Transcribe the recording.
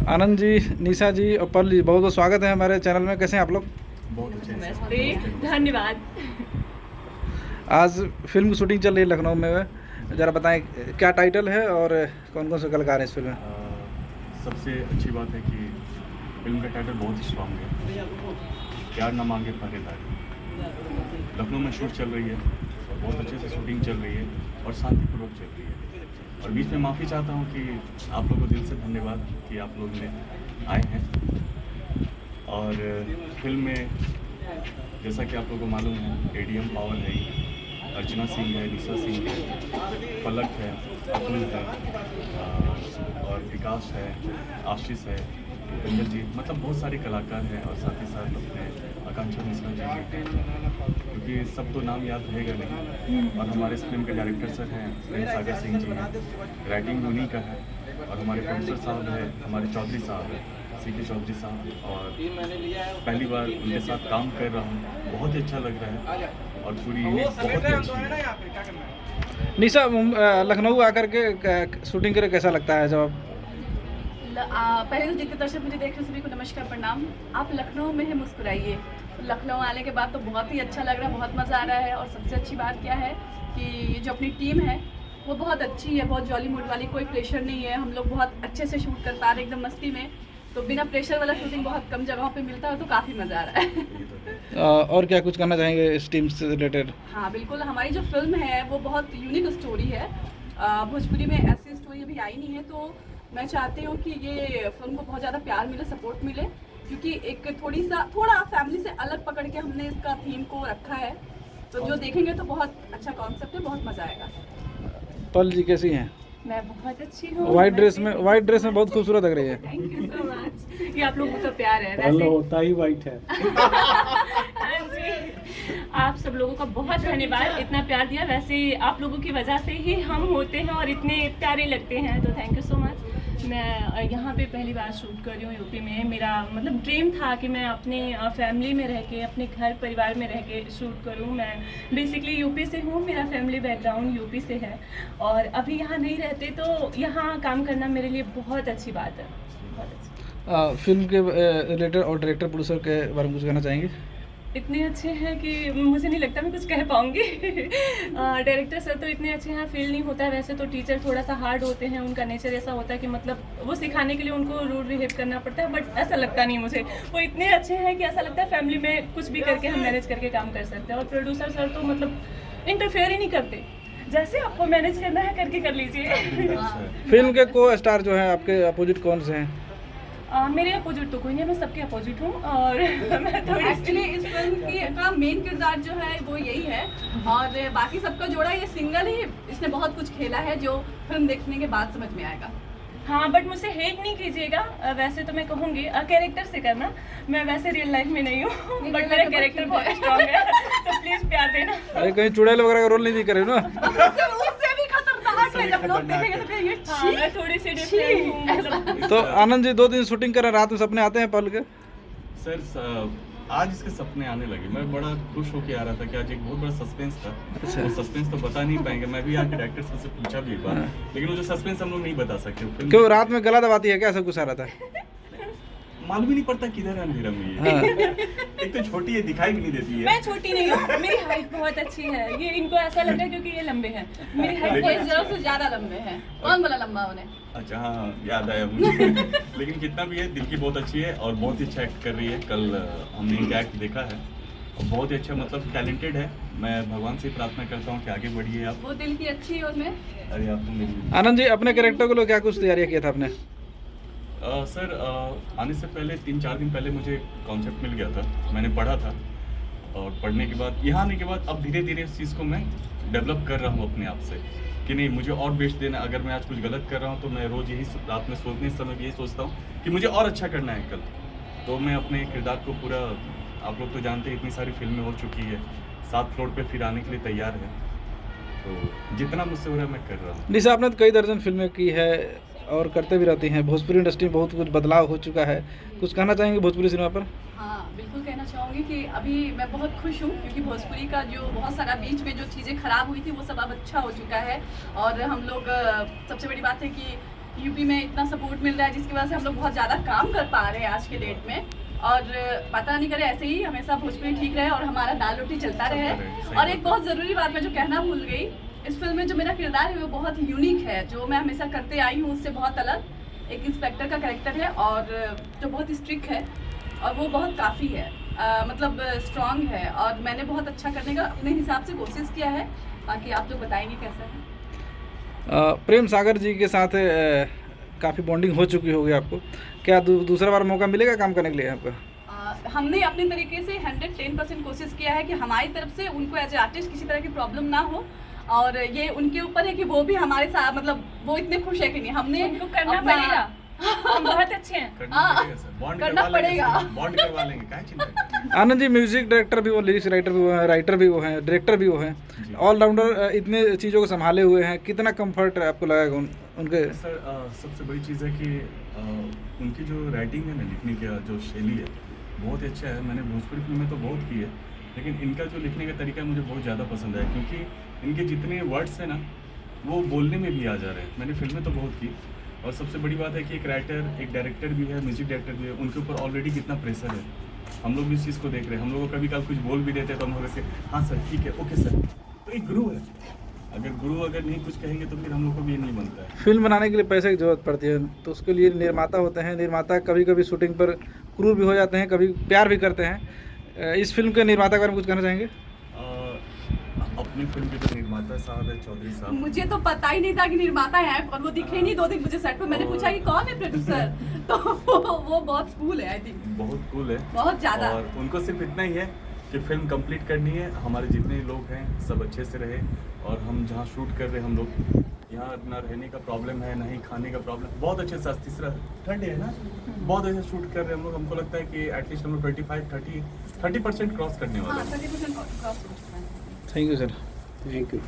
आनंद जी, निशा जी और पल जी, बहुत बहुत स्वागत है हमारे चैनल में। कैसे हैं आप लोग? बहुत अच्छे से। नमस्ते, धन्यवाद। आज फिल्म की शूटिंग चल रही है लखनऊ में, ज़रा बताएं क्या टाइटल है और कौन कौन से कलाकार हैं इस फिल्म में? सबसे अच्छी बात है कि फिल्म का टाइटल बहुत ही स्ट्रांग है, प्यार न मांगे पहरेदारी। लखनऊ में शूट चल रही है और बहुत अच्छे से शूटिंग चल रही है और शांतिपूर्वक चल रही है। और बीच में माफ़ी चाहता हूँ कि आप लोगों को दिल से धन्यवाद कि आप लोग ने आए हैं। और फिल्म में जैसा कि आप लोगों को मालूम है, एडीएम पावर है, अर्चना सिंह है, निशा सिंह है, पलक है, अतुल है, और विकास है, आशीष है, भूपेंद्र जी, मतलब बहुत सारे कलाकार हैं। और साथ ही साथ अपने आकांक्षा मिश्रा जी भी हैं, क्योंकि सब तो नाम याद रहेगा नहीं। और हमारे इस फिल्म के डायरेक्टर सर हैं प्रेम सागर सिंह जी हैं, राइटिंग उन्हीं का है। और हमारे प्रोड्यूसर साहब हैं हमारे चौधरी साहब हैं, सीके चौधरी साहब। और पहली बार उनके साथ काम कर रहा हूँ, बहुत ही अच्छा लग रहा है और पूरी यूनिट बहुत ही अच्छी है। निशा, लखनऊ आकर के शूटिंग करे कैसा लगता है जब पहले तो जितने दर्शक मुझे देख रहे हैं सभी को नमस्कार, प्रणाम। आप लखनऊ में है, मुस्कुराइए। लखनऊ आने के बाद तो बहुत ही अच्छा लग रहा है, बहुत मज़ा आ रहा है। और सबसे अच्छी बात क्या है कि जो अपनी टीम है वो बहुत अच्छी है, बहुत जॉली मूड वाली, कोई प्रेशर नहीं है। हम लोग बहुत अच्छे से शूट कर पा रहे हैं, एकदम मस्ती में। तो बिना प्रेशर वाला शूटिंग बहुत कम जगहों पे मिलता है, तो काफ़ी मज़ा आ रहा है। और क्या कुछ करना चाहेंगे इस टीम से रिलेटेड? हाँ बिल्कुल, हमारी जो फिल्म है वो बहुत यूनिक स्टोरी है। भोजपुरी में ऐसी स्टोरी अभी आई नहीं है, तो मैं चाहती हूँ कि ये फिल्म को बहुत ज़्यादा प्यार मिले, सपोर्ट मिले, क्योंकि एक थोड़ा फैमिली से अलग पकड़ के हमने इसका थीम को रखा है। तो जो देखेंगे तो बहुत अच्छा कॉन्सेप्ट है, बहुत मज़ा आएगा। पल जी कैसी हैं? मैं बहुत अच्छी हूँ। वाइट ड्रेस में बहुत खूबसूरत लग रही है। थैंक यू सो मच, ये आप लोगों का प्यार है। पल होता ही वाइट है। हाँ जी, आप सब लोगों का बहुत धन्यवाद, इतना प्यार दिया। वैसे आप लोगों की वजह से ही हम होते हैं और इतने प्यारे लगते हैं, तो थैंक यू सो मच। मैं यहाँ पे पहली बार शूट कर रही हूँ यूपी में। मेरा मतलब ड्रीम था कि मैं अपने फैमिली में रह के, अपने घर परिवार में रह के शूट करूँ। मैं बेसिकली यूपी से हूँ, मेरा फैमिली बैकग्राउंड यूपी से है और अभी यहाँ नहीं रहते, तो यहाँ काम करना मेरे लिए बहुत अच्छी बात है, बहुत अच्छी। फिल्म के रिलेटेड और डायरेक्टर प्रोड्यूसर के बारे में कुछ कहना चाहेंगे? इतने अच्छे हैं कि मुझे नहीं लगता मैं कुछ कह पाऊँगी। डायरेक्टर सर तो इतने अच्छे हैं, फील नहीं होता है। वैसे तो टीचर थोड़ा सा हार्ड होते हैं, उनका नेचर ऐसा होता है कि मतलब वो सिखाने के लिए उनको रूड बिहेव करना पड़ता है, बट ऐसा लगता नहीं मुझे। वो इतने अच्छे हैं कि ऐसा लगता है फैमिली में कुछ भी करके हम मैनेज करके काम कर सकते हैं। और प्रोड्यूसर सर तो मतलब इंटरफेयर ही नहीं करते, जैसे आपको मैनेज करना है करके कर लीजिए। फिल्म के को स्टार जो है आपके अपोजिट कौन से हैं? मेरे अपोजिट तो कोई नहीं है, मैं सबके अपोजिट हूँ। और मैं थोड़ी एक्चुअली इस फिल्म का मेन किरदार जो है वो यही है, और बाकी सबका जोड़ा ये सिंगल ही। इसने बहुत कुछ खेला है जो फिल्म देखने के बाद समझ में आएगा। हाँ, बट मुझसे हेट नहीं कीजिएगा। वैसे तो मैं कहूँगी कैरेक्टर से करना, मैं वैसे रियल लाइफ में नहीं हूँ, बट मेरा कैरेक्टर बहुत स्ट्रांग है, तो प्लीज़ प्यार देना। अरे कहीं चुड़ैल वगैरह का रोल नहीं कर रहे हो ना? उससे भी खतरनाक है, जब लोग देखेंगे तो कहेंगे हाँ, मैं थोड़ी सी डिफरेंट हूँ मतलब। तो आनंद जी 2 दिन शूटिंग कर रहे हैं, रात में सपने आते हैं पल के? सर आज इसके सपने आने लगे। मैं बड़ा खुश होके आ रहा था कि आज एक बहुत बड़ा सस्पेंस था। अच्छा। वो सस्पेंस तो बता नहीं पाएंगे, मैं भी आके डायरेक्टर से पूछा भी एक बार, लेकिन वो जो सस्पेंस हम लोग नहीं बता सकते। फिल्म क्यों रात में गला दबाती है क्या? सब कुछ आ रहा था? मालूम ही नहीं पड़ता किधर है अंधेरा में ये। हाँ। एक तो छोटी है, दिखाई भी नहीं देती है। मैं छोटी नहीं हूँ, मेरी हाइट बहुत अच्छी है। ये इनको ऐसा लग रहा है क्योंकि ये लंबे हैं, मेरी हाइट कोई बहुत जरूर से ज्यादा लंबे हैं। कौन बोला लंबा उन्हें? अच्छा हाँ, याद आया मुझे। लेकिन कितना भी है, दिल की बहुत अच्छी है और बहुत ही अच्छा एक्ट कर रही है। कल हमने इनका एक्ट देखा है और बहुत ही अच्छा, मतलब टैलेंटेड है। मैं भगवान से प्रार्थना करता हूँ कि आगे बढ़िए आप। वो दिल की अच्छी और मैं। अरे आप तो मेरी आनंद जी, अपने कैरेक्टर को लो क्या कुछ तैयारी किया था आपने? सर आने से पहले 3-4 दिन पहले मुझे कॉन्सेप्ट मिल गया था, मैंने पढ़ा था। और पढ़ने के बाद यहाँ आने के बाद अब धीरे धीरे इस चीज़ को मैं डेवलप कर रहा हूँ अपने आप से कि नहीं, मुझे और बेस्ट देना। अगर मैं आज कुछ गलत कर रहा हूँ तो मैं रोज़ यही रात में सोचने समय यही सोचता हूँ कि मुझे और अच्छा करना है कल। तो मैं अपने किरदार को पूरा, आप लोग तो जानते हैं इतनी सारी फिल्में हो चुकी है, 7 फ्लोर पे फिर आने के लिए तैयार है। तो जितना मुझसे हो रहा है मैं कर रहा हूँ। निशा, आपने तो कई दर्जन फिल्में की है और करते भी रहती हैं। भोजपुरी इंडस्ट्री में बहुत कुछ बदलाव हो चुका है, कुछ कहना चाहेंगे भोजपुरी सिनेमा पर? हाँ बिल्कुल कहना चाहूँगी कि अभी मैं बहुत खुश हूँ, क्योंकि भोजपुरी का जो बहुत सारा बीच में जो चीज़ें खराब हुई थी वो सब अब अच्छा हो चुका है। और हम लोग सबसे बड़ी बात है कि यूपी में इतना सपोर्ट मिल रहा है जिसकी वजह से हम लोग बहुत ज़्यादा काम कर पा रहे हैं आज के डेट में। और पता नहीं करे ऐसे ही हमेशा भोजपुरी ठीक रहे और हमारा दाल रोटी चलता रहे। और एक बहुत ज़रूरी बात मैं जो कहना भूल गई, इस फिल्म में जो मेरा किरदार है वो बहुत यूनिक है, जो मैं हमेशा करते आई हूँ उससे बहुत अलग एक इंस्पेक्टर का कैरेक्टर है और जो बहुत स्ट्रिक्ट है और वो बहुत काफ़ी है, मतलब स्ट्रांग है। और मैंने बहुत अच्छा करने का अपने हिसाब से कोशिश किया है, बाकी आप लोग बताएंगे कैसा है। प्रेम सागर जी के साथ काफ़ी बॉन्डिंग हो चुकी होगी आपको, क्या दूसरा बार मौका मिलेगा काम करने के लिए आपका? हमने अपने तरीके से 110% कोशिश किया है कि हमारी तरफ से उनको एज ए आर्टिस्ट किसी तरह की प्रॉब्लम ना हो, और ये उनके ऊपर है कि वो भी हमारे साथ, मतलब वो इतने खुश है कि नहीं, हमने उनको करना पड़ेगा। हम बहुत अच्छे हैं, करना पड़ेगा। बॉन्ड करवा लेंगे, क्या चिंता है। आनंद जी म्यूजिक डायरेक्टर भी वो, लिरिक्स राइटर भी वो हैं, राइटर भी वो हैं, डायरेक्टर भी वो हैं, ऑलराउंडर इतने चीज़ों को संभाले हुए हैं, कितना कंफर्ट आपको लगेगा उनके? सर सबसे बड़ी चीज़ है कि उनकी जो राइटिंग है ना, लिखने का जो शैली है बहुत ही अच्छा है। मैंने भोजपुरी फिल्में तो बहुत की है, लेकिन इनका जो लिखने का तरीका मुझे बहुत ज़्यादा पसंद है, क्योंकि इनके जितने वर्ड्स हैं ना वो बोलने में भी आ जा रहे हैं। मैंने फिल्में तो बहुत की, और सबसे बड़ी बात है कि एक राइटर, एक डायरेक्टर भी है, म्यूजिक डायरेक्टर भी है, उनके ऊपर ऑलरेडी कितना प्रेशर है। हम लोग भी इस चीज़ को देख रहे हैं। हम लोग को कभी कभी कुछ बोल भी देते हैं तो हम लोग से हाँ सर ठीक है, ओके सर। तो एक गुरु है, गुरु अगर नहीं कुछ कहेंगे तो फिर हम लोग को भी ये नहीं बनता है। फिल्म बनाने के लिए पैसे की जरूरत पड़ती है, तो उसके लिए निर्माता होते हैं। निर्माता कभी कभी शूटिंग पर क्रूर भी हो जाते हैं, कभी प्यार भी करते हैं। इस फिल्म के निर्माता के बारे में कुछ कहना चाहेंगे? अपनी फिल्म के जो निर्माता साहब है चौधरी साहब, मुझे तो पता ही नहीं था कि निर्माता है, और वो दिखे ही नहीं 2 दिन मुझे सेट पे। मैंने पूछा कि कौन है प्रोड्यूसर, तो वो बहुत कूल है, आई थिंक बहुत कूल है, बहुत ज़्यादा। और उनको सिर्फ इतना ही है कि फिल्म कंप्लीट करनी है, हमारे जितने लोग हैं सब अच्छे से रहे, और हम जहाँ शूट कर रहे हैं हम लोग यहाँ ना रहने का प्रॉब्लम है ना ही खाने का प्रॉब्लम, बहुत अच्छे से तीसरा ठंड है ना, बहुत अच्छे शूट कर रहे हैं हम लोग। हमको लगता है कि एटलीस्ट हम लोग 25-30% क्रॉस करने वाले हैं। हाँ 30% क्रॉस हो चुका है। Thank you sir. Thank you.